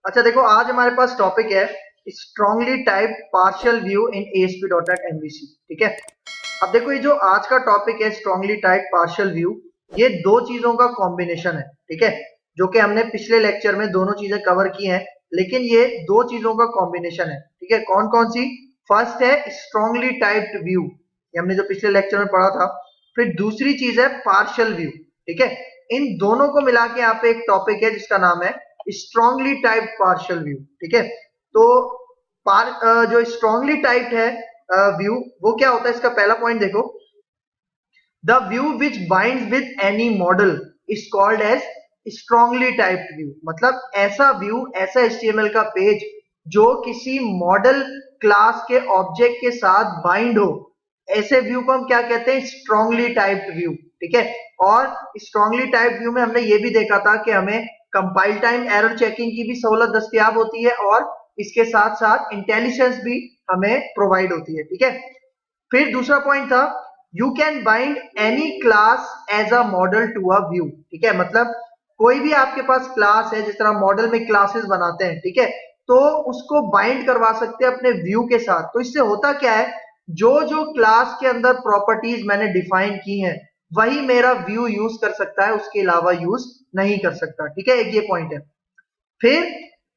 अच्छा देखो, आज हमारे पास टॉपिक है स्ट्रांगली टाइप्ड पार्शियल व्यू इन ASP.NET MVC। ठीक है, अब देखो ये जो आज का टॉपिक है स्ट्रांगली टाइप्ड पार्शियल व्यू, ये दो चीजों का कॉम्बिनेशन है। ठीक है, जो कि हमने पिछले लेक्चर में दोनों चीजें कवर की हैं, लेकिन ये दो चीजों का कॉम्बिनेशन है। ठीक है, कौन कौन सी? फर्स्ट है स्ट्रांगली टाइप्ड व्यू, ये हमने जो पिछले लेक्चर में पढ़ा था। फिर दूसरी चीज है पार्शियल व्यू। ठीक है, इन दोनों को मिला के यहाँ पे एक टॉपिक है जिसका नाम है स्ट्रांगली टाइप्ड पार्शियल व्यू। ठीक है, तो जो स्ट्रांगली टाइप्ड है व्यू, वो क्या होता है? इसका पहला पॉइंट देखो, the view which binds with any model is called as strongly typed view. मतलब ऐसा व्यू, ऐसा HTML का पेज जो किसी मॉडल क्लास के ऑब्जेक्ट के साथ बाइंड हो, ऐसे व्यू को हम क्या कहते हैं? Strongly typed view. ठीक है, और स्ट्रांगली टाइप्ड व्यू में हमने ये भी देखा था कि हमें कंपाइल टाइम एरर चेकिंग की भी सहूलत दस्तयाब होती है और इसके साथ साथ इंटेलिजेंस भी हमें प्रोवाइड होती है। ठीक है, फिर दूसरा पॉइंट था you can bind any class as a model to a view. ठीक है, मतलब कोई भी आपके पास क्लास है, जिस तरह मॉडल में क्लासेस बनाते हैं, ठीक है, तो उसको बाइंड करवा सकते हैं अपने व्यू के साथ। तो इससे होता क्या है, जो जो क्लास के अंदर प्रॉपर्टीज मैंने डिफाइन की हैं वही मेरा व्यू यूज कर सकता है, उसके अलावा यूज नहीं कर सकता। ठीक है, एक ये पॉइंट है। फिर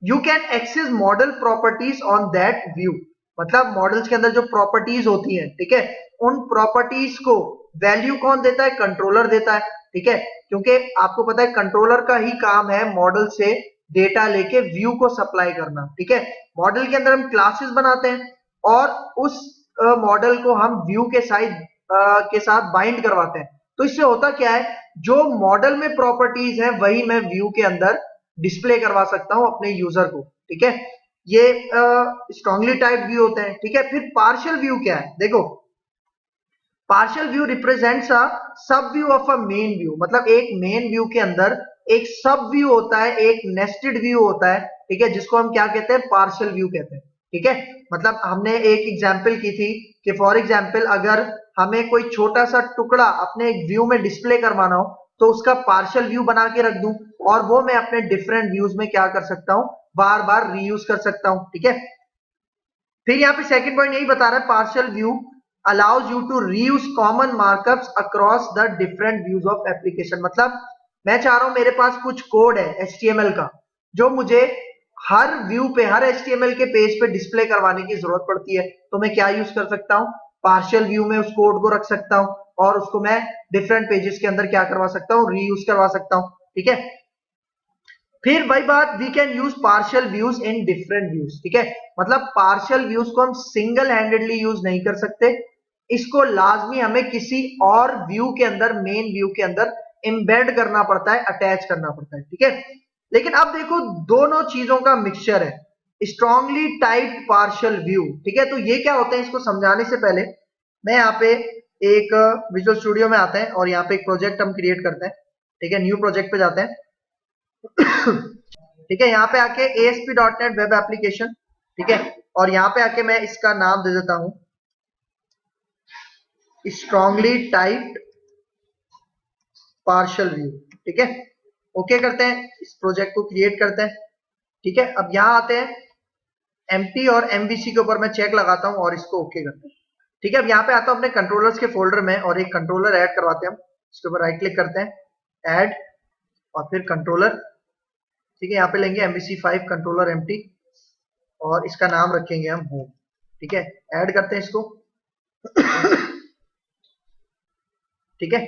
you can access model properties on that view. मतलब मॉडल्स के अंदर जो प्रॉपर्टीज होती हैं, ठीक है, उन प्रॉपर्टीज को वैल्यू कौन देता है? कंट्रोलर देता है। ठीक है, क्योंकि आपको पता है कंट्रोलर का ही काम है मॉडल से डेटा लेके व्यू को सप्लाई करना। ठीक है, मॉडल के अंदर हम क्लासेस बनाते हैं और उस मॉडल को हम व्यू के साथ बाइंड करवाते हैं। तो इससे होता क्या है, जो मॉडल में प्रॉपर्टीज है वही मैं व्यू के अंदर डिस्प्ले करवा सकता हूं अपने यूजर को। ठीक है, ये स्ट्रांगली टाइप व्यू होते हैं। ठीक है, फिर पार्शियल व्यू क्या है? देखो, पार्शियल व्यू रिप्रेजेंट्स अ सब view of a main view. मतलब एक मेन व्यू के अंदर एक सब व्यू होता है, एक नेस्टेड व्यू होता है। ठीक है, जिसको हम क्या कहते हैं? पार्शियल व्यू कहते हैं। ठीक है, मतलब हमने एक एग्जांपल की थी कि फॉर एग्जांपल अगर हमें कोई छोटा सा टुकड़ा अपने एक व्यू में डिस्प्ले करवाना हो तो उसका पार्शियल व्यू बना के रख दूं और वो मैं अपने डिफरेंट व्यूज में क्या कर सकता हूं? बार बार रीयूज कर सकता हूं। ठीक है, फिर यहाँ पे सेकंड पॉइंट यही बता रहा है, partial view allows you to reuse common markups across the different views of application. मतलब मैं चाह रहा हूं मेरे पास कुछ कोड है HTML का जो मुझे हर व्यू पे, हर HTML के पेज पे डिस्प्ले करवाने की जरूरत पड़ती है, तो मैं क्या यूज कर सकता हूं? पार्शियल व्यू में उस कोड को रख सकता हूं और उसको मैं डिफरेंट पेजेस के अंदर क्या करवा सकता हूं? रीयूज करवा सकता हूं। ठीक है, फिर वही बात, we can use partial views in different views. ठीक है, मतलब पार्शियल व्यूज को हम सिंगल हैंडेडली यूज नहीं कर सकते, इसको लाजमी हमें किसी और व्यू के अंदर, मेन व्यू के अंदर एम्बेड करना पड़ता है, अटैच करना पड़ता है। ठीक है, लेकिन अब देखो दोनों चीजों का मिक्सचर है, स्ट्रांगली टाइप्ड पार्शियल व्यू। ठीक है, तो ये क्या होते हैं, इसको समझाने से पहले मैं यहाँ पे एक विजुअल स्टूडियो में आते हैं और यहाँ पे एक प्रोजेक्ट हम क्रिएट करते हैं। ठीक है, न्यू प्रोजेक्ट पे जाते हैं। ठीक है, यहाँ पे आके ASP.NET वेब एप्लीकेशन, ठीक है, और यहाँ पे आके मैं इसका नाम दे देता हूं स्ट्रांगली टाइप्ड पार्शियल व्यू। ठीक है, ओके करते हैं, इस प्रोजेक्ट को क्रिएट करते हैं। ठीक है, अब यहाँ आते हैं एम्प्टी और MVC के ऊपर मैं चेक लगाता हूं और इसको ओके करते हैं। ठीक है, अब यहाँ पे आता हूं अपने कंट्रोलर्स के फोल्डर में और एक कंट्रोलर ऐड करवाते हैं हम। इसके ऊपर राइट क्लिक करते हैं, ऐड, और फिर कंट्रोलर। ठीक है, यहाँ पे लेंगे MVC5 कंट्रोलर एम्प्टी और इसका नाम रखेंगे हम होम। ठीक है, ऐड करते हैं इसको। ठीक है,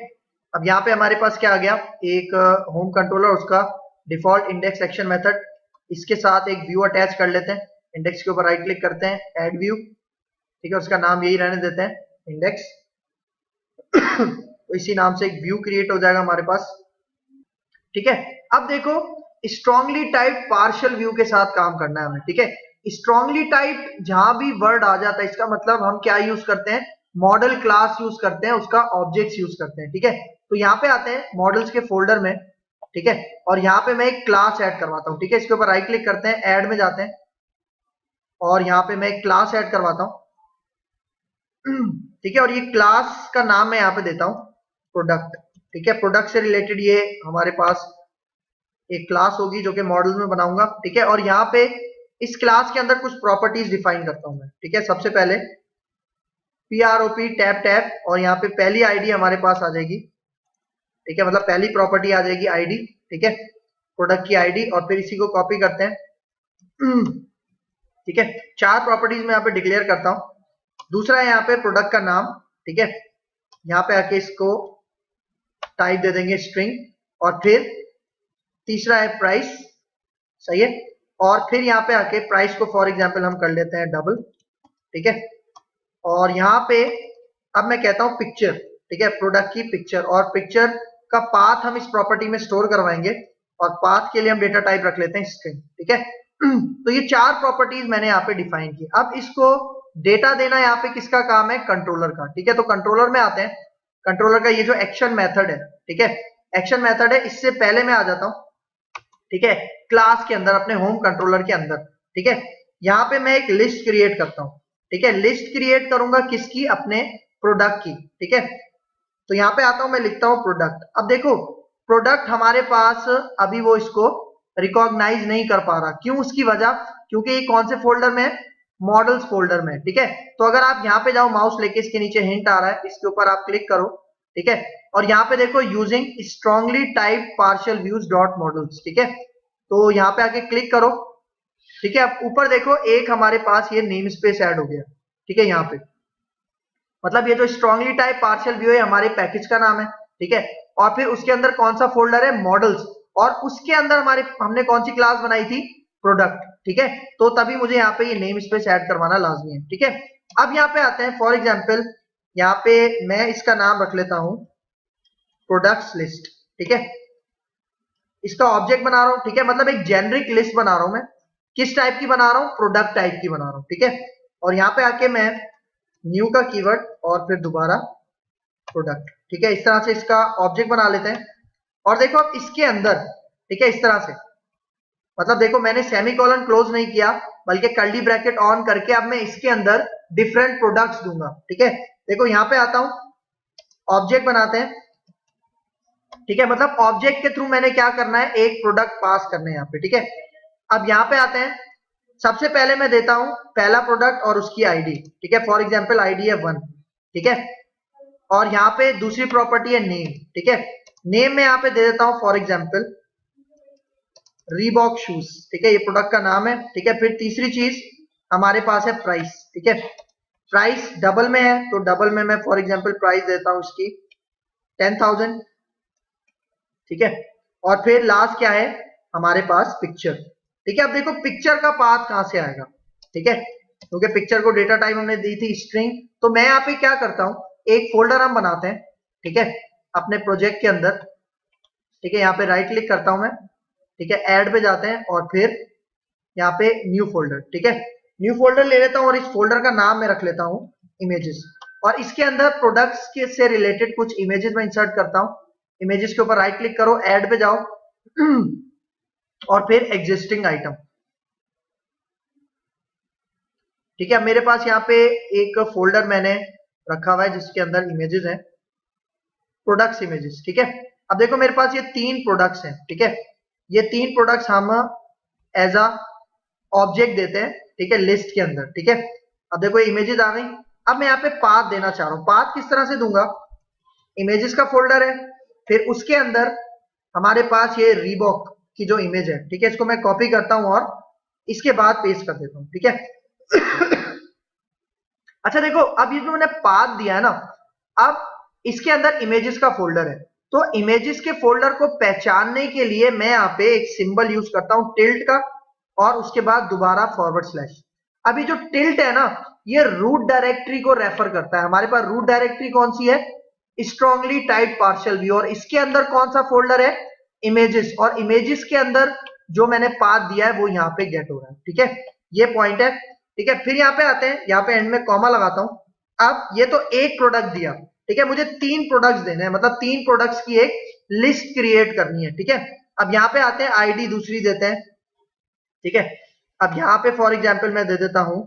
अब यहाँ पे हमारे पास क्या आ गया, एक होम कंट्रोलर, उसका डिफॉल्ट इंडेक्स सेक्शन मेथड, इसके साथ एक व्यू अटैच कर लेते हैं। इंडेक्स के ऊपर राइट क्लिक करते हैं, ऐड व्यू। ठीक है, उसका नाम यही रहने देते हैं, इंडेक्स। तो इसी नाम से एक व्यू क्रिएट हो जाएगा हमारे पास। ठीक है, अब देखो स्ट्रांगली टाइप पार्शियल व्यू के साथ काम करना है हमें। ठीक है, स्ट्रांगली टाइप जहां भी वर्ड आ जाता है, इसका मतलब हम क्या यूज करते हैं? मॉडल क्लास यूज करते हैं, उसका ऑब्जेक्ट्स यूज करते हैं। ठीक है, तो यहाँ पे आते हैं मॉडल्स के फोल्डर में। ठीक है, और यहाँ पे मैं एक क्लास ऐड करवाता हूँ। ठीक है, इसके ऊपर राइट क्लिक करते हैं, ऐड में जाते हैं और यहाँ पे मैं एक क्लास ऐड करवाता हूँ। ठीक है, और ये क्लास का नाम मैं यहाँ पे देता हूँ प्रोडक्ट। ठीक है, प्रोडक्ट से रिलेटेड ये हमारे पास एक क्लास होगी जो कि मॉडल में बनाऊंगा, ठीक है। और यहाँ पे इस क्लास के अंदर कुछ प्रॉपर्टीज डिफाइन करता हूं मैं, ठीक है। सबसे पहले PROP टैब टैब, और यहाँ पे पहली आईडी हमारे पास आ जाएगी, ठीक है, मतलब पहली प्रॉपर्टी आ जाएगी आईडी, ठीक है, प्रोडक्ट की आईडी। और फिर इसी को कॉपी करते हैं, ठीक है। 4 प्रॉपर्टीज मैं यहाँ पे डिक्लेयर करता हूँ। दूसरा है यहाँ पे प्रोडक्ट का नाम, ठीक है, यहाँ पे आके इसको टाइप दे देंगे स्ट्रिंग। और फिर तीसरा है प्राइस, सही है। और फिर यहाँ पे आके प्राइस को फॉर एग्जांपल हम कर लेते हैं डबल, ठीक है। और यहाँ पे अब मैं कहता हूँ पिक्चर, ठीक है, प्रोडक्ट की पिक्चर। और पिक्चर का पाथ हम इस प्रॉपर्टी में स्टोर करवाएंगे, और पाथ के लिए हम डेटा टाइप रख लेते हैं स्ट्रिंग, ठीक है। तो ये 4 प्रॉपर्टीज मैंने यहाँ पे डिफाइन की। अब इसको डेटा देना यहाँ पे किसका काम है? कंट्रोलर का, ठीक है। तो कंट्रोलर में आते हैं। कंट्रोलर का ये जो एक्शन मेथड है, ठीक है, एक्शन मेथड है, इससे पहले मैं आ जाता हूँ, ठीक है, क्लास के अंदर, अपने होम कंट्रोलर के अंदर, ठीक है। यहाँ पे मैं एक लिस्ट क्रिएट करता हूँ, ठीक है। लिस्ट क्रिएट करूंगा किसकी? अपने प्रोडक्ट की, ठीक है। तो यहाँ पे आता हूं, मैं लिखता हूं प्रोडक्ट। अब देखो प्रोडक्ट हमारे पास अभी वो इसको रिकॉग्नाइज नहीं कर पा रहा। क्यों? उसकी वजह, क्योंकि ये कौन से फोल्डर में? मॉडल्स फोल्डर में, ठीक है। तो अगर आप यहाँ पे जाओ माउस लेके, इसके नीचे हिंट आ रहा है, इसके ऊपर आप क्लिक करो, ठीक है। और यहाँ पे देखो using strongly type partial views dot models, ठीक है। तो यहाँ पे आके क्लिक करो, ठीक है। अब ऊपर देखो एक हमारे पास ये नेम स्पेस ऐड हो गया, ठीक है। यहाँ पे मतलब ये जो स्ट्रांगली टाइप पार्शियल व्यू है हमारे पैकेज का नाम है, ठीक है। और फिर उसके अंदर कौन सा फोल्डर है? मॉडल्स। और उसके अंदर हमने कौन सी क्लास बनाई थी? प्रोडक्ट, ठीक है। तो तभी मुझे यहाँ पे ये नेम स्पेस ऐड करवाना लाजमी है, ठीक है। अब यहाँ पे आते हैं, फॉर एग्जाम्पल यहाँ पे मैं इसका नाम रख लेता हूं प्रोडक्ट्स लिस्ट, ठीक है। इसका ऑब्जेक्ट बना रहा हूं, ठीक है, मतलब एक जेनरिक लिस्ट बना रहा हूं मैं। किस टाइप की बना रहा हूं? प्रोडक्ट टाइप की बना रहा हूं, ठीक है। और यहाँ पे आके मैं न्यू का कीवर्ड और फिर दोबारा प्रोडक्ट, ठीक है। इस तरह से इसका ऑब्जेक्ट बना लेते हैं। और देखो अब इसके अंदर, ठीक है, इस तरह से, मतलब देखो मैंने सेमीकोलन क्लोज नहीं किया, बल्कि कर्ली ब्रैकेट ऑन करके अब मैं इसके अंदर डिफरेंट प्रोडक्ट्स दूंगा, ठीक है। देखो यहाँ पे आता हूं, ऑब्जेक्ट बनाते हैं, ठीक है। मतलब ऑब्जेक्ट के थ्रू मैंने क्या करना है? एक प्रोडक्ट पास करने हैं यहाँ पे, ठीक है। अब यहाँ पे आते हैं, सबसे पहले मैं देता हूं पहला प्रोडक्ट और उसकी आईडी, ठीक है। फॉर एग्जांपल आईडी है 1, ठीक है। और यहाँ पे दूसरी प्रॉपर्टी है नेम, ठीक है। नेम में यहाँ पे दे देता हूं फॉर एग्जांपल रीबॉक शूज, ठीक है, ये प्रोडक्ट का नाम है, ठीक है। फिर तीसरी चीज हमारे पास है प्राइस, ठीक है। प्राइस डबल में है, तो डबल में मैं फॉर एग्जांपल प्राइस देता हूं इसकी 10,000, ठीक है। और फिर लास्ट क्या है हमारे पास? पिक्चर, ठीक है। अब देखो पिक्चर का पाथ कहां से आएगा, ठीक है, क्योंकि पिक्चर को डेटा टाइप हमने दी थी स्ट्रिंग। तो मैं यहाँ पे क्या करता हूं, एक फोल्डर हम बनाते हैं, ठीक है, अपने प्रोजेक्ट के अंदर, ठीक है। यहाँ पे राइट क्लिक करता हूं मैं, ठीक है, ऐड पे जाते हैं और फिर यहाँ पे न्यू फोल्डर, ठीक है। न्यू फोल्डर ले लेता हूं और इस फोल्डर का नाम मैं रख लेता हूं इमेजेस। और इसके अंदर प्रोडक्ट्स के से रिलेटेड कुछ इमेजेस में इंसर्ट करता हूं। इमेजेस के ऊपर राइट क्लिक करो, ऐड पे जाओ और फिर एग्जिस्टिंग आइटम, ठीक है। मेरे पास यहाँ पे एक फोल्डर मैंने रखा हुआ है जिसके अंदर इमेजेस हैं, प्रोडक्ट्स इमेजेस, ठीक है। अब देखो मेरे पास ये 3 प्रोडक्ट्स हैं, ठीक है। ये 3 प्रोडक्ट्स हम एज अ ऑब्जेक्ट देते हैं, ठीक है, लिस्ट के अंदर, ठीक है। अब देखो इमेजेस आ गई। अब मैं यहाँ पे पाथ देना चाह रहा हूँ। पाथ किस तरह से दूंगा? इमेजेस का फोल्डर है, फिर उसके अंदर हमारे पास ये रीबॉक की जो इमेज है, ठीक है, इसको मैं कॉपी करता हूं और इसके बाद पेस्ट कर देता हूं, ठीक है। अच्छा देखो अब ये जो मैंने पाथ दिया है ना, अब इसके अंदर इमेजेस का फोल्डर है, तो इमेजेस के फोल्डर को पहचानने के लिए मैं यहाँ पे एक सिंबल यूज करता हूं टिल्ट का, और उसके बाद दोबारा फॉरवर्ड स्लैश। अभी जो टिल्ट है ना, ये रूट डायरेक्टरी को रेफर करता है। हमारे पास रूट डायरेक्टरी कौन सी है? Strongly type partial view. और इसके अंदर कौन सा फोल्डर है? इमेजेस। और इमेजेस के अंदर जो मैंने पाथ दिया है वो यहाँ पे गेट हो रहा है, ठीक है, ये पॉइंट है, ठीक है। फिर यहाँ पे आते हैं, यहाँ पे एंड में कॉमा लगाता हूं। अब ये तो एक प्रोडक्ट दिया, ठीक है, मुझे 3 प्रोडक्ट्स देने हैं, मतलब 3 प्रोडक्ट्स की एक लिस्ट क्रिएट करनी है, ठीक है। अब यहाँ पे आते हैं, आईडी दूसरी देते हैं, ठीक है। अब यहाँ पे फॉर एग्जाम्पल मैं दे देता हूं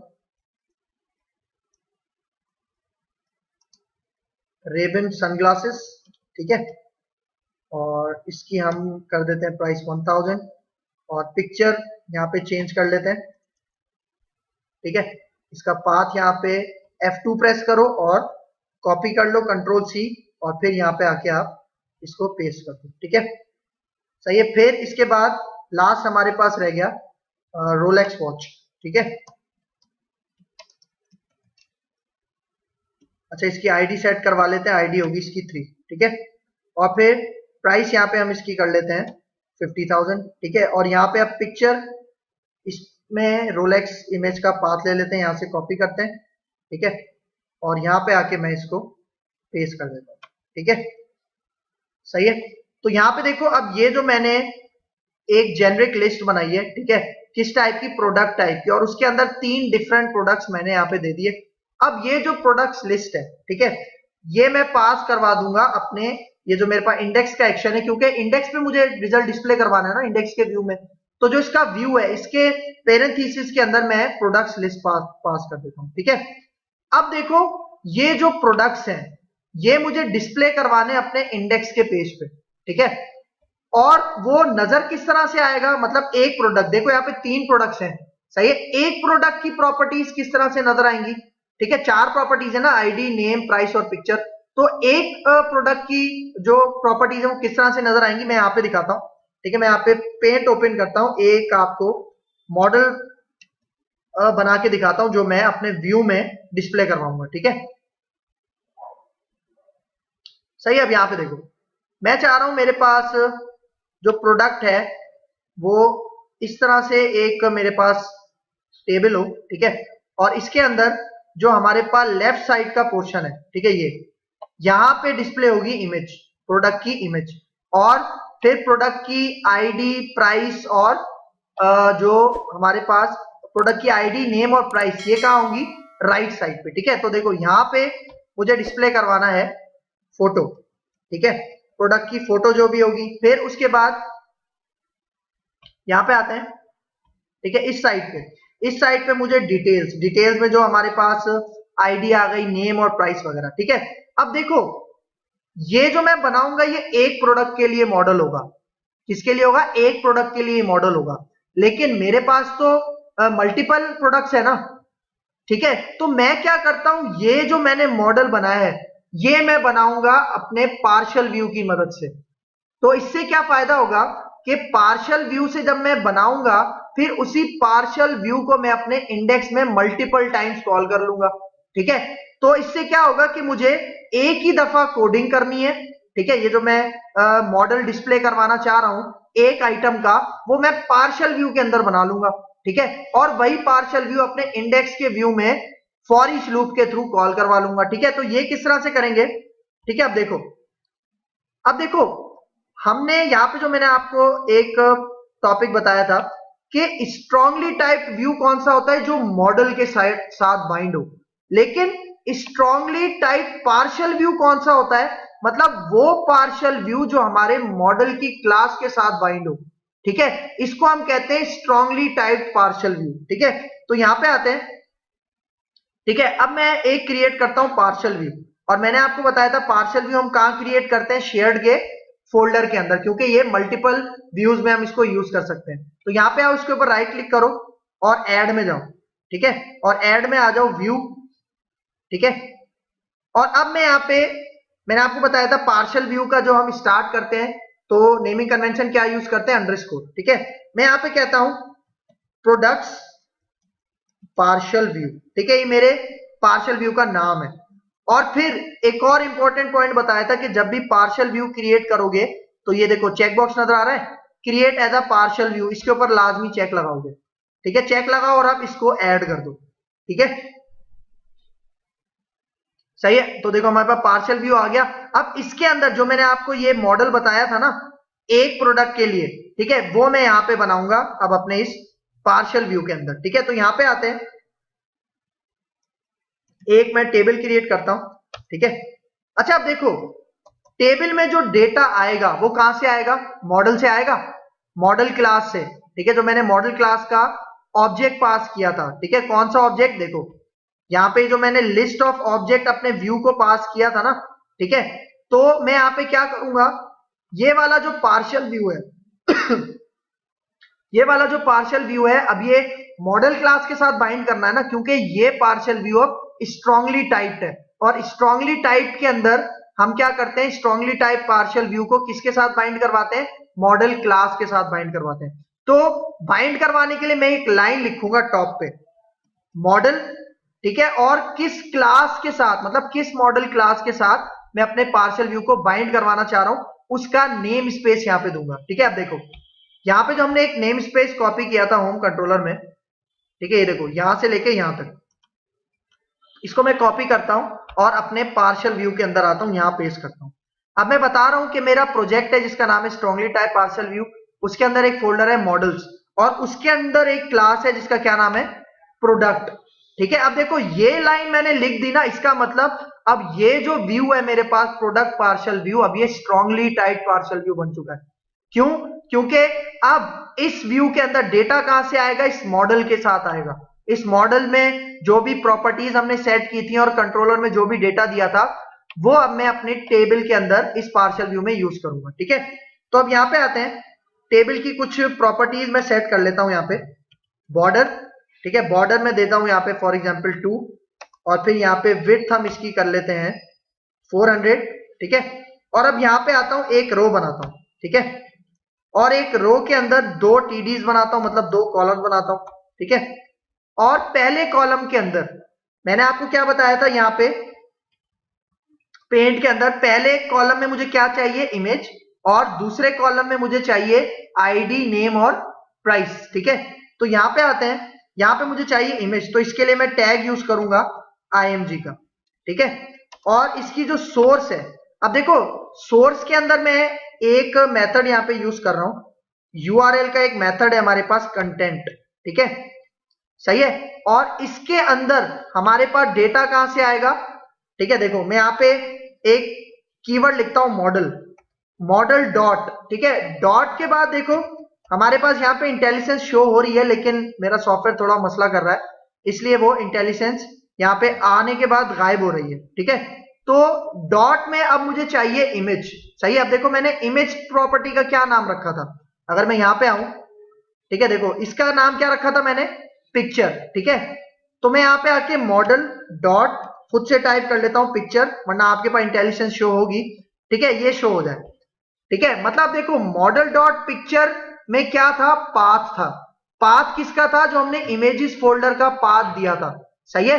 रेबन सनग्लासेस, ठीक है। और इसकी हम कर देते हैं प्राइस 1000 और पिक्चर यहाँ पे चेंज कर लेते हैं। ठीक है, इसका पाथ यहाँ पे F2 प्रेस करो और कॉपी कर लो कंट्रोल C और फिर यहाँ पे आके आप इसको पेस्ट कर दो। ठीक है, सही है। फिर इसके बाद लास्ट हमारे पास रह गया रोलेक्स वॉच। ठीक है, अच्छा इसकी आईडी सेट करवा लेते हैं, आईडी होगी इसकी 3। ठीक है, और फिर प्राइस यहाँ पे हम इसकी कर लेते हैं 50,000। ठीक है, और यहाँ पे अब पिक्चर इसमें रोलेक्स इमेज का पाथ ले लेते हैं, यहाँ से कॉपी करते हैं। ठीक है, और यहाँ पे आके मैं इसको पेस्ट कर देता हूँ। ठीक है, सही है। तो यहाँ पे देखो, अब ये जो मैंने एक जेनरिक लिस्ट बनाई है, ठीक है, किस टाइप की, प्रोडक्ट टाइप की, और उसके अंदर 3 डिफरेंट प्रोडक्ट्स मैंने यहाँ पे दे दिए। अब ये जो प्रोडक्ट्स लिस्ट है, ठीक है, ये मैं पास करवा दूंगा अपने, ये जो मेरे पास इंडेक्स का एक्शन है, क्योंकि इंडेक्स पे मुझे रिजल्ट डिस्प्ले करवाना है ना इंडेक्स के व्यू में, तो जो इसका व्यू है इसके पेरेंथीसिस के अंदर मैं प्रोडक्ट्स लिस्ट पास कर देता हूँ। ठीक है, अब देखो ये जो प्रोडक्ट्स हैं ये मुझे डिस्प्ले करवाने अपने इंडेक्स के पेज पे। ठीक है, और वो नजर किस तरह से आएगा, मतलब एक प्रोडक्ट, देखो यहाँ पे 3 प्रोडक्ट्स हैं, सही है, एक प्रोडक्ट की प्रॉपर्टीज किस तरह से नजर आएंगी। ठीक है, 4 प्रॉपर्टीज है ना, आईडी, नेम, प्राइस और पिक्चर। तो एक प्रोडक्ट की जो प्रॉपर्टीज है वो किस तरह से नजर आएंगी मैं यहाँ पे दिखाता हूँ। ठीक है, मैं यहाँ पे पेंट ओपन करता हूँ, एक आपको मॉडल बना के दिखाता हूँ जो मैं अपने व्यू में डिस्प्ले करवाऊंगा। ठीक है, सही है। अब यहाँ पे देखो, मैं चाह रहा हूं मेरे पास जो प्रोडक्ट है वो इस तरह से एक मेरे पास टेबल हो। ठीक है, और इसके अंदर जो हमारे पास लेफ्ट साइड का पोर्शन है, ठीक है, ये यहां पे डिस्प्ले होगी इमेज, प्रोडक्ट की इमेज, और फिर प्रोडक्ट की आईडी, प्राइस और जो हमारे पास प्रोडक्ट की आईडी, नेम और प्राइस, ये कहां होंगी, राइट साइड पे। ठीक है, तो देखो यहां पे मुझे डिस्प्ले करवाना है फोटो। ठीक है, प्रोडक्ट की फोटो जो भी होगी, फिर उसके बाद यहां पे आते हैं। ठीक है, इस साइड पे मुझे डिटेल्स में जो हमारे पास आईडी आ गई, नेम और प्राइस वगैरह। ठीक है, अब देखो ये जो मैं बनाऊंगा ये एक प्रोडक्ट के लिए मॉडल होगा। किसके लिए होगा, एक प्रोडक्ट के लिए मॉडल होगा, लेकिन मेरे पास तो मल्टीपल प्रोडक्ट्स है ना। ठीक है, तो मैं क्या करता हूं, ये जो मैंने मॉडल बनाया है ये मैं बनाऊंगा अपने पार्शियल व्यू की मदद से। तो इससे क्या फायदा होगा कि पार्शियल व्यू से जब मैं बनाऊंगा फिर उसी पार्शियल व्यू को मैं अपने इंडेक्स में मल्टीपल टाइम्स कॉल कर लूंगा। ठीक है, तो इससे क्या होगा कि मुझे एक ही दफा कोडिंग करनी है। ठीक है, ये जो मैं मॉडल डिस्प्ले करवाना चाह रहा हूं एक आइटम का, वो मैं पार्शियल व्यू के अंदर बना लूंगा। ठीक है, और वही पार्शियल व्यू अपने इंडेक्स के व्यू में फॉर ईच लूप के थ्रू कॉल करवा लूंगा। ठीक है, तो ये किस तरह से करेंगे। ठीक है, अब देखो हमने यहाँ पे जो मैंने आपको एक टॉपिक बताया था कि स्ट्रांगली टाइप व्यू कौन सा होता है, जो मॉडल के साथ बाइंड हो, लेकिन स्ट्रांगली टाइप पार्शियल व्यू कौन सा होता है, मतलब वो पार्शियल व्यू जो हमारे मॉडल की क्लास के साथ बाइंड हो। ठीक है, इसको हम कहते हैं स्ट्रांगली टाइप पार्शियल व्यू। ठीक है, तो यहां पे आते हैं। ठीक है, अब मैं एक क्रिएट करता हूं पार्शियल व्यू, और मैंने आपको बताया था पार्शियल व्यू हम कहां क्रिएट करते हैं, शेयर्ड के फोल्डर के अंदर, क्योंकि ये मल्टीपल व्यूज में हम इसको यूज कर सकते हैं। तो यहां पे आओ, इसके ऊपर राइट क्लिक करो और ऐड में जाओ। ठीक है, और ऐड में आ जाओ व्यू। ठीक है, और अब मैं यहाँ पे, मैंने आपको बताया था पार्शियल व्यू का जो हम स्टार्ट करते हैं तो नेमिंग कन्वेंशन क्या यूज करते हैं, अंडरस्कोर। ठीक है, मैं यहाँ पे कहता हूं प्रोडक्ट्स पार्शियल व्यू। ठीक है, ये मेरे पार्शियल व्यू का नाम है। और फिर एक और इंपॉर्टेंट पॉइंट बताया था कि जब भी पार्शियल व्यू क्रिएट करोगे तो ये देखो चेक बॉक्स नजर आ रहा है, create as a partial view, इसके ऊपर लाजमी चेक लगाओगे। ठीक है, चेक लगाओ और आप इसको ऐड कर दो। ठीक है, सही है। तो देखो हमारे पास पार्शियल व्यू आ गया। अब इसके अंदर जो मैंने आपको ये मॉडल बताया था ना एक प्रोडक्ट के लिए, ठीक है, वो मैं यहां पे बनाऊंगा अब अपने इस पार्शियल व्यू के अंदर। ठीक है, तो यहां पे आते हैं, एक मैं टेबल क्रिएट करता हूं। ठीक है, अच्छा अब देखो टेबल में जो डेटा आएगा वो कहां से आएगा, मॉडल से आएगा, मॉडल क्लास से। ठीक है, जो मैंने मॉडल क्लास का ऑब्जेक्ट पास किया था। ठीक है, कौन सा ऑब्जेक्ट, देखो यहाँ पे जो मैंने लिस्ट ऑफ ऑब्जेक्ट अपने व्यू को पास किया था ना। ठीक है, तो मैं यहाँ पे क्या करूंगा, ये वाला जो पार्शियल व्यू है ये वाला जो पार्शियल व्यू है, अब ये मॉडल क्लास के साथ बाइंड करना है ना, क्योंकि ये पार्शियल व्यू अब स्ट्रांगली टाइप्ड है, और स्ट्रांगली टाइप के अंदर हम क्या करते हैं, स्ट्रांगली टाइप पार्शियल व्यू को किसके साथ बाइंड करवाते हैं, मॉडल क्लास के साथ बाइंड करवाते हैं। तो बाइंड करवाने के लिए मैं एक लाइन लिखूंगा टॉप पे, मॉडल, ठीक है, और किस क्लास के साथ, मतलब किस मॉडल क्लास के साथ मैं अपने पार्शियल व्यू को बाइंड करवाना चाह रहा हूं, उसका नेम स्पेस यहां पे दूंगा। ठीक है, अब देखो यहां पे जो हमने एक नेम स्पेस कॉपी किया था होम कंट्रोलर में, ठीक है, ये देखो यहां से लेके यहां तक, इसको मैं कॉपी करता हूं और अपने पार्शियल व्यू के अंदर आता हूं, यहां पेस्ट करता हूं। अब मैं बता रहा हूं कि मेरा प्रोजेक्ट है जिसका नाम है स्ट्रांगली टाइप पार्शियल व्यू, उसके अंदर एक फोल्डर है मॉडल्स, और उसके अंदर एक क्लास है जिसका क्या नाम है, प्रोडक्ट। ठीक है, अब देखो ये लाइन मैंने लिख दी ना, इसका मतलब अब ये जो व्यू है मेरे पास प्रोडक्ट पार्शियल व्यू, अब ये स्ट्रांगली टाइप पार्शियल व्यू बन चुका है। क्यों? क्योंकि अब इस व्यू के अंदर डेटा कहां से आएगा, इस मॉडल के साथ आएगा। इस मॉडल में जो भी प्रॉपर्टीज हमने सेट की थी और कंट्रोलर में जो भी डेटा दिया था, वो अब मैं अपने टेबल के अंदर इस पार्शियल व्यू में यूज करूंगा। ठीक है, तो अब यहां पे आते हैं, टेबल की कुछ प्रॉपर्टीज मैं सेट कर लेता हूं यहां पे। बॉर्डर, ठीक है, बॉर्डर में देता हूं यहां पे फॉर एग्जांपल 2, और फिर यहां पे विड्थ हम इसकी कर लेते हैं 400। ठीक है, और अब यहां पे आता हूं, एक रो बनाता हूं, ठीक है, और एक रो के अंदर 2 टीडीज बनाता हूं, मतलब 2 कॉलम बनाता हूं। ठीक है, और पहले कॉलम के अंदर मैंने आपको क्या बताया था, यहां पे पेंट के अंदर पहले कॉलम में मुझे क्या चाहिए, इमेज, और दूसरे कॉलम में मुझे चाहिए आईडी, नेम और प्राइस। ठीक है, तो यहां पे आते हैं, यहां पे मुझे चाहिए इमेज, तो इसके लिए मैं टैग यूज करूंगा img का। ठीक है, और इसकी जो सोर्स है, अब देखो सोर्स के अंदर मैं एक मेथड यहां पे यूज कर रहा हूं, यूआरएल का एक मेथड है हमारे पास, कंटेंट। ठीक है, सही है, और इसके अंदर हमारे पास डेटा कहां से आएगा। ठीक है, देखो मैं यहां पे एक कीवर्ड लिखता हूं मॉडल, मॉडल डॉट, ठीक है, डॉट के बाद देखो हमारे पास यहाँ पे इंटेलिजेंस शो हो रही है, लेकिन मेरा सॉफ्टवेयर थोड़ा मसला कर रहा है, इसलिए वो इंटेलिजेंस यहाँ पे आने के बाद गायब हो रही है। ठीक है, तो डॉट में अब मुझे चाहिए इमेज। सही है, अब देखो मैंने इमेज प्रॉपर्टी का क्या नाम रखा था, अगर मैं यहाँ पे आऊं, ठीक है, देखो इसका नाम क्या रखा था मैंने, पिक्चर। ठीक है, तो मैं यहाँ पे आके मॉडल डॉट खुद से टाइप कर लेता हूं पिक्चर, वरना आपके पास इंटेलिजेंस शो होगी। ठीक है, ये शो हो जाए। ठीक है, मतलब देखो मॉडल डॉट पिक्चर में क्या था, पाथ था। पाथ किसका था, जो हमने इमेजेस फोल्डर का पाथ दिया था। सही है,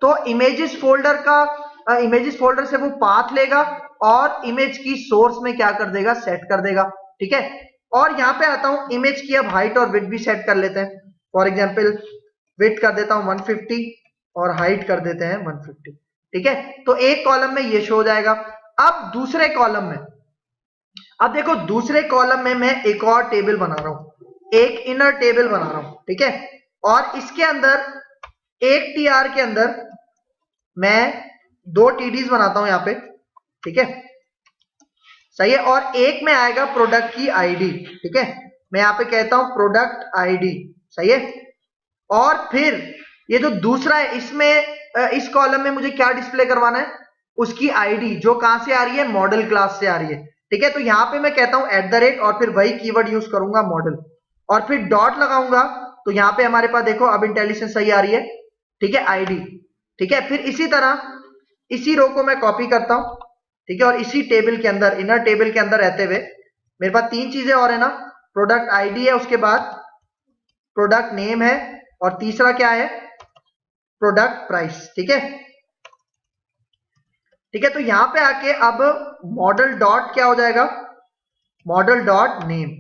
तो इमेजेस फोल्डर का इमेजेस फोल्डर से वो पाथ लेगा और इमेज की सोर्स में क्या कर देगा, सेट कर देगा। ठीक है, और यहां पे आता हूं, इमेज की अब हाइट और विड्थ भी सेट कर लेते हैं। फॉर एग्जांपल विड्थ कर देता हूं 150 और हाइट कर देते हैं 150। ठीक है, तो एक कॉलम में ये शो हो जाएगा। अब दूसरे कॉलम में, अब देखो दूसरे कॉलम में मैं एक और टेबल बना रहा हूं, एक इनर टेबल बना रहा हूं। ठीक है, और इसके अंदर एक टीआर के अंदर मैं 2 टीडीज बनाता हूं यहां पे। ठीक है, सही है, और एक में आएगा प्रोडक्ट की आईडी। ठीक है, मैं यहां पे कहता हूं प्रोडक्ट आईडी। सही है, और फिर ये जो दूसरा है, इसमें इस कॉलम में मुझे क्या डिस्प्ले करवाना है, उसकी आईडी, जो कहां से आ रही है, मॉडल क्लास से आ रही है। ठीक है, तो यहां पे मैं कहता हूं @ और फिर वही कीवर्ड यूज करूंगा मॉडल, और फिर डॉट लगाऊंगा, तो यहां पे हमारे पास देखो अब इंटेलिजेंस सही आ रही है। ठीक है, आईडी। ठीक है, फिर इसी तरह इसी रो को मैं कॉपी करता हूं। ठीक है, और इसी टेबल के अंदर, इनर टेबल के अंदर रहते हुए मेरे पास 3 चीजें और है ना, प्रोडक्ट आईडी है, उसके बाद प्रोडक्ट नेम है, और तीसरा क्या है, प्रोडक्ट प्राइस। ठीक है, ठीक है, तो यहां पे आके अब मॉडल डॉट क्या हो जाएगा, मॉडल डॉट नेम।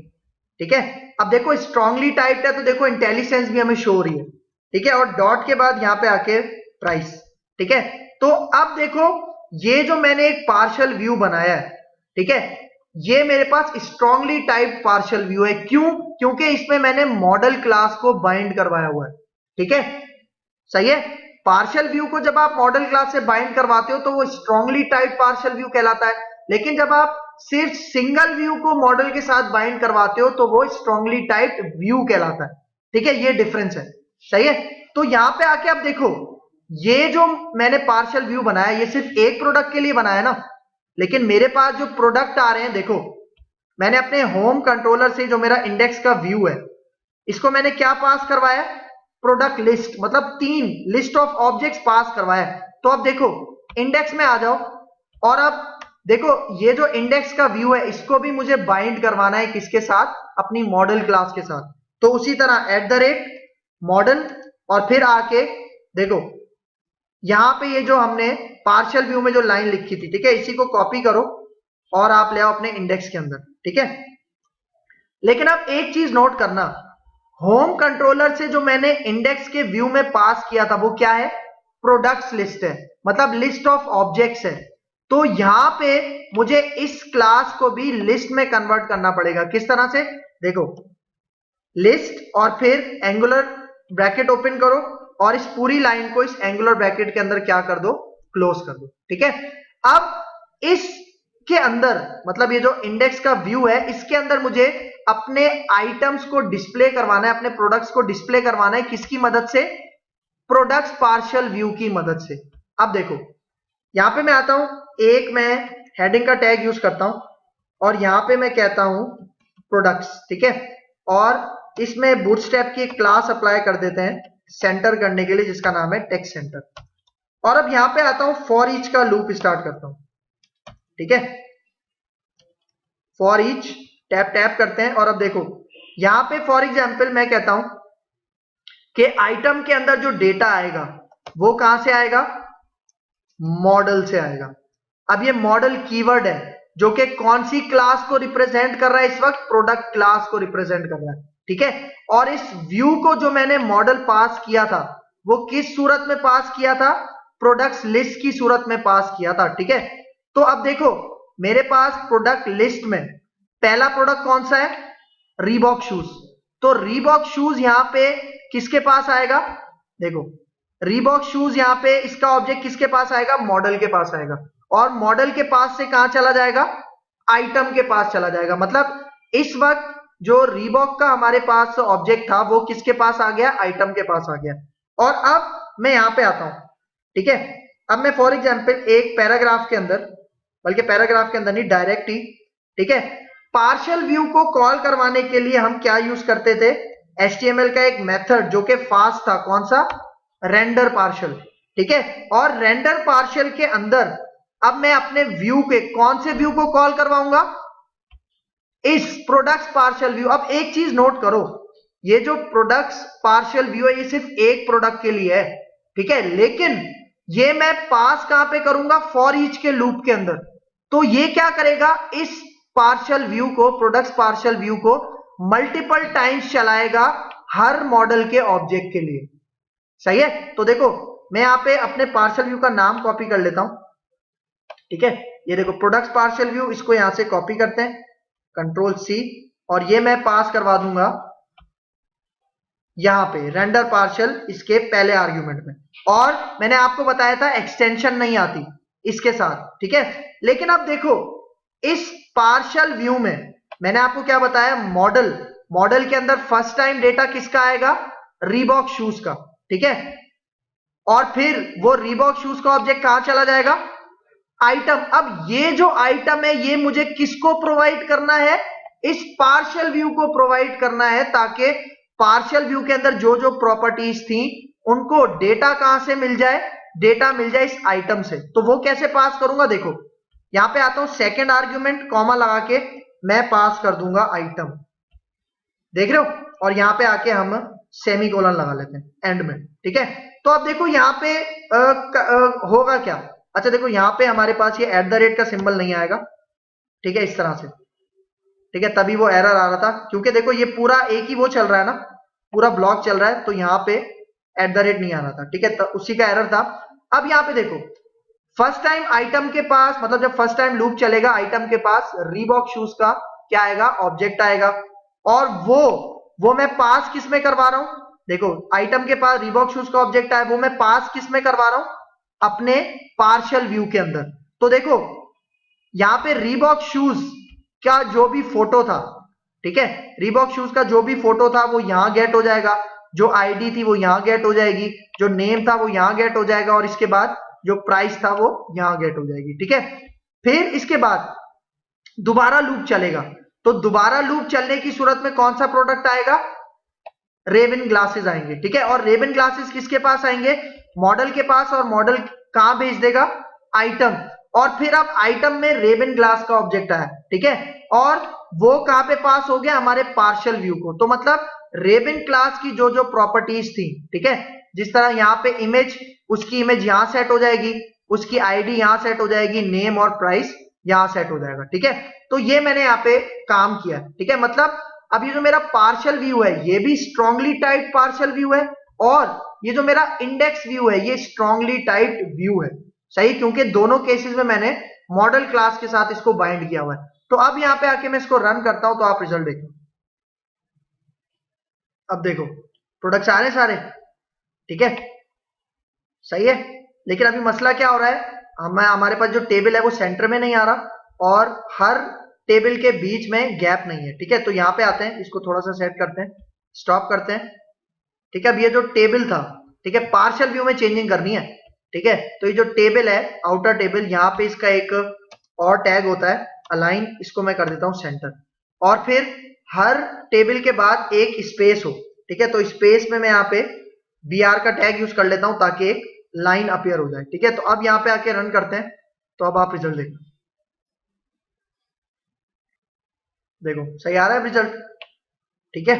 ठीक है, अब देखो स्ट्रांगली टाइप्ड है, तो देखो इंटेलिजेंस भी हमें शो हो रही है। ठीक है, और डॉट के बाद यहां पे आके प्राइस। ठीक है, तो अब देखो ये जो मैंने एक पार्शियल व्यू बनाया है, ठीक है, ये मेरे पास स्ट्रांगली टाइप्ड पार्शियल व्यू है। क्यों? क्योंकि इसमें मैंने मॉडल क्लास को बाइंड करवाया हुआ है। ठीक है, सही है, पार्शियल व्यू को जब आप मॉडल क्लास से बाइंड करवाते हो तो वो स्ट्रांगली टाइप्ड पार्शियल व्यू कहलाता है, लेकिन जब आप सिर्फ सिंगल व्यू को मॉडल के साथ बाइंड करवाते हो तो वो स्ट्रांगली टाइप्ड व्यू कहलाता है। ठीक है, ये डिफरेंस है। सही है, तो यहां पे आके आप देखो ये जो मैंने पार्शियल व्यू बनाया, ये सिर्फ एक प्रोडक्ट के लिए बनाया ना, लेकिन मेरे पास जो प्रोडक्ट आ रहे हैं देखो, मैंने अपने होम कंट्रोलर से जो मेरा इंडेक्स का व्यू है, इसको मैंने क्या पास करवाया, प्रोडक्ट लिस्ट, मतलब 3 लिस्ट ऑफ ऑब्जेक्ट्स पास करवाया। तो अब देखो इंडेक्स में आ जाओ, और अब देखो ये जो इंडेक्स का व्यू है इसको भी मुझे बाइंड करवाना है किसके साथ, अपनी मॉडल क्लास के साथ। तो उसी तरह @मॉडल, और फिर आके देखो यहां पे ये जो हमने पार्शियल व्यू में जो लाइन लिखी थी, ठीक है, इसी को कॉपी करो और आप ले आओ अपने इंडेक्स के अंदर, ठीक है। लेकिन अब एक चीज नोट करना, होम कंट्रोलर से जो मैंने इंडेक्स के व्यू में पास किया था वो क्या है, प्रोडक्ट्स लिस्ट है, मतलब लिस्ट ऑफ ऑब्जेक्ट्स है। तो यहां पे मुझे इस क्लास को भी लिस्ट में कन्वर्ट करना पड़ेगा। किस तरह से, देखो लिस्ट और फिर एंगुलर ब्रैकेट ओपन करो और इस पूरी लाइन को इस एंगुलर ब्रैकेट के अंदर क्या कर दो, क्लोज कर दो, ठीक है। अब इसके अंदर मतलब ये जो इंडेक्स का व्यू है इसके अंदर मुझे अपने आइटम्स को डिस्प्ले करवाना है, अपने प्रोडक्ट्स को डिस्प्ले करवाना है, किसकी मदद से, प्रोडक्ट्स पार्शियल व्यू की मदद से। अब देखो यहां पे मैं आता हूं, एक मैं हेडिंग का टैग यूज करता हूं और यहां पे मैं कहता हूं प्रोडक्ट्स, ठीक है, और इसमें बूटस्ट्रैप की एक क्लास अप्लाई कर देते हैं सेंटर करने के लिए जिसका नाम है टेक्स्ट सेंटर। और अब यहां पे आता हूं, फॉर ईच का लूप स्टार्ट करता हूं, ठीक है, फॉर ईच टैप टैप करते हैं। और अब देखो यहां पे फॉर एग्जांपल मैं कहता हूं कि आइटम के अंदर जो डेटा आएगा वो कहां से आएगा, मॉडल से आएगा। अब ये मॉडल कीवर्ड है जो कि कौन सी क्लास को रिप्रेजेंट कर रहा है, इस वक्त प्रोडक्ट क्लास को रिप्रेजेंट कर रहा है, ठीक है। और इस व्यू को जो मैंने मॉडल पास किया था वो किस सूरत में पास किया था, प्रोडक्ट्स लिस्ट की सूरत में पास किया था, ठीक है। तो अब देखो मेरे पास प्रोडक्ट लिस्ट में पहला प्रोडक्ट कौन सा है, रीबॉक शूज। तो रीबॉक शूज यहां पे किसके पास आएगा, देखो रीबॉक शूज यहां पे इसका ऑब्जेक्ट किसके पास आएगा, मॉडल के पास आएगा, और मॉडल के पास से कहां चला जाएगा, आइटम के पास चला जाएगा। मतलब इस वक्त जो रीबॉक का हमारे पास ऑब्जेक्ट था वो किसके पास आ गया, आइटम के पास आ गया। और अब मैं यहां पे आता हूं, ठीक है। अब मैं फॉर एग्जांपल एक पैराग्राफ के अंदर, बल्कि पैराग्राफ के अंदर नहीं डायरेक्ट ही, ठीक है, पार्शियल व्यू को कॉल करवाने के लिए हम क्या यूज करते थे, HTML का एक मेथड जो कि फास्ट था, कौन सा, रेंडर पार्शियल, ठीक है। और रेंडर पार्शियल के अंदर अब मैं अपने व्यू के कौन से व्यू को कॉल करवाऊंगा, इस प्रोडक्ट्स पार्शियल व्यू। अब एक चीज नोट करो, ये जो प्रोडक्ट्स पार्शियल व्यू है ये सिर्फ एक प्रोडक्ट के लिए है, ठीक है, लेकिन ये मैं पास कहां पे करूंगा, फॉर ईच के लूप के अंदर। तो ये क्या करेगा, इस पार्शियल व्यू को, प्रोडक्ट्स पार्शियल व्यू को मल्टीपल टाइम्स चलाएगा हर मॉडल के ऑब्जेक्ट के लिए, सही है। तो देखो मैं यहां पे अपने पार्शियल व्यू का नाम कॉपी कर लेता हूं, ठीक है, ये देखो प्रोडक्ट्स पार्शियल व्यू, इसको यहां से कॉपी करते हैं, कंट्रोल C, और ये मैं पास करवा दूंगा यहां पे रेंडर पार्शियल इसके पहले आर्ग्यूमेंट में। और मैंने आपको बताया था एक्सटेंशन नहीं आती इसके साथ, ठीक है। लेकिन अब देखो इस पार्शियल व्यू में मैंने आपको क्या बताया, मॉडल के अंदर फर्स्ट टाइम डेटा किसका आएगा, रीबॉक शूज का, ठीक है। और फिर वो रीबॉक शूज का ऑब्जेक्ट कहां चला जाएगा, आइटम। अब ये जो आइटम है ये मुझे किसको प्रोवाइड करना है, इस पार्शियल व्यू को प्रोवाइड करना है, ताकि पार्शियल व्यू के अंदर जो जो प्रॉपर्टीज थी उनको डेटा कहां से मिल जाए, डेटा मिल जाए इस आइटम से। तो वो कैसे पास करूंगा, देखो यहां पे आता हूं, सेकेंड आर्ग्यूमेंट कॉमा लगा के मैं पास कर दूंगा आइटम, देख रहे हो, और यहां पे आके हम सेमीकोलन लगा लेते हैं एंड में, ठीक है। तो अब देखो यहां पे होगा क्या, अच्छा देखो यहां पे हमारे पास ये @ का सिंबल नहीं आएगा, ठीक है, इस तरह से, ठीक है, तभी वो एरर आ रहा था, क्योंकि देखो ये पूरा एक ही वो चल रहा है ना, पूरा ब्लॉक चल रहा है, तो यहां पे @ नहीं आ रहा था, ठीक है, तो उसी का एरर था। अब यहां पे देखो फर्स्ट टाइम आइटम के पास, मतलब जब फर्स्ट टाइम लूप चलेगा आइटम के पास रीबॉक शूज का क्या आएगा, ऑब्जेक्ट आएगा, और वो मैं पास किस में करवा रहा हूं, देखो आइटम के पास रीबॉक शूज का ऑब्जेक्ट आया, वो मैं पास किस में करवा रहा हूं, अपने पार्शियल व्यू के अंदर। तो देखो यहां पे रीबॉक शूज का जो भी फोटो था, ठीक है, रीबॉक शूज का जो भी फोटो था वो यहां गेट हो जाएगा, जो आईडी थी वो यहां गेट हो जाएगी, जो नेम था वो यहां गेट हो जाएगा, और इसके बाद जो प्राइस था वो यहां गेट हो जाएगी, ठीक है। फिर इसके बाद दोबारा लूप चलेगा, तो दोबारा लूप चलने की सूरत में कौन सा प्रोडक्ट आएगा? रेबिन ग्लासेस आएंगे, ठीक है। और रेबिन ग्लासेस किसके पास आएंगे? मॉडल के पास। और मॉडल कहां भेज देगा? आइटम। और फिर अब आइटम में रेबिन ग्लास का ऑब्जेक्ट आया, ठीक है। और वो कहां पे पास हो गया? हमारे पार्शियल व्यू को। तो मतलब रेबिन क्लास की जो जो प्रॉपर्टीज थी, ठीक है, जिस तरह यहाँ पे इमेज, उसकी इमेज यहां सेट हो जाएगी, उसकी आईडी यहां सेट हो जाएगी, नेम और प्राइस यहां सेट हो जाएगा, ठीक है। तो ये मैंने यहाँ पे काम किया, ठीक है। मतलब अब ये जो मेरा पार्शियल व्यू है ये भी स्ट्रांगली टाइप्ड पार्शियल व्यू है, और ये जो मेरा इंडेक्स व्यू है ये स्ट्रांगली टाइप्ड व्यू है, सही, क्योंकि दोनों केसेस में मैंने मॉडल क्लास के साथ इसको बाइंड किया हुआ है। तो अब यहां पे आके मैं इसको रन करता हूं तो आप रिजल्ट देखो। अब देखो प्रोडक्ट्स आ रहे सारे, ठीक है, सही है। लेकिन अभी मसला क्या हो रहा है? हमारे पास जो टेबल है वो सेंटर में नहीं आ रहा और हर टेबल के बीच में गैप नहीं है, ठीक है। तो यहां पे आते हैं, इसको थोड़ा सा सेट करते हैं, स्टॉप करते हैं, ठीक है। अब ये जो टेबल था, ठीक है, पार्शियल व्यू में चेंजिंग करनी है, ठीक है। तो ये जो टेबल है, आउटर टेबल, यहाँ पे इसका एक और टैग होता है अलाइन, इसको मैं कर देता हूं सेंटर। और फिर हर टेबल के बाद एक स्पेस हो, ठीक है। तो स्पेस में मैं यहाँ पे br का टैग यूज कर लेता हूं ताकि एक लाइन अपीयर हो जाए, ठीक है। तो अब यहाँ पे आके रन करते हैं तो अब आप रिजल्ट देखो, देखो सही आ रहा है रिजल्ट, ठीक है।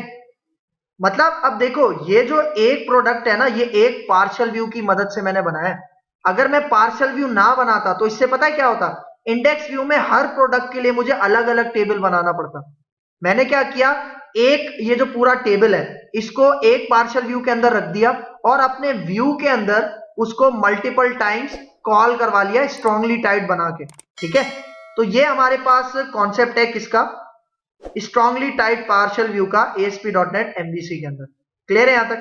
मतलब अब देखो ये जो एक प्रोडक्ट है ना, ये एक पार्शियल व्यू की मदद से मैंने बनाया है। अगर मैं पार्शियल व्यू ना बनाता तो इससे पता है क्या होता? इंडेक्स व्यू में हर प्रोडक्ट के लिए मुझे अलग अलग टेबल बनाना पड़ता। मैंने क्या किया, एक ये जो पूरा टेबल है इसको एक पार्शियल व्यू के अंदर रख दिया और अपने व्यू के अंदर उसको मल्टीपल टाइम्स कॉल करवा लिया स्ट्रांगली टाइप्ड बना के, ठीक है। तो ये हमारे पास कॉन्सेप्ट है किसका? स्ट्रांगली टाइप्ड पार्शियल व्यू का ASP.NET MVC के अंदर। क्लियर है यहां तक?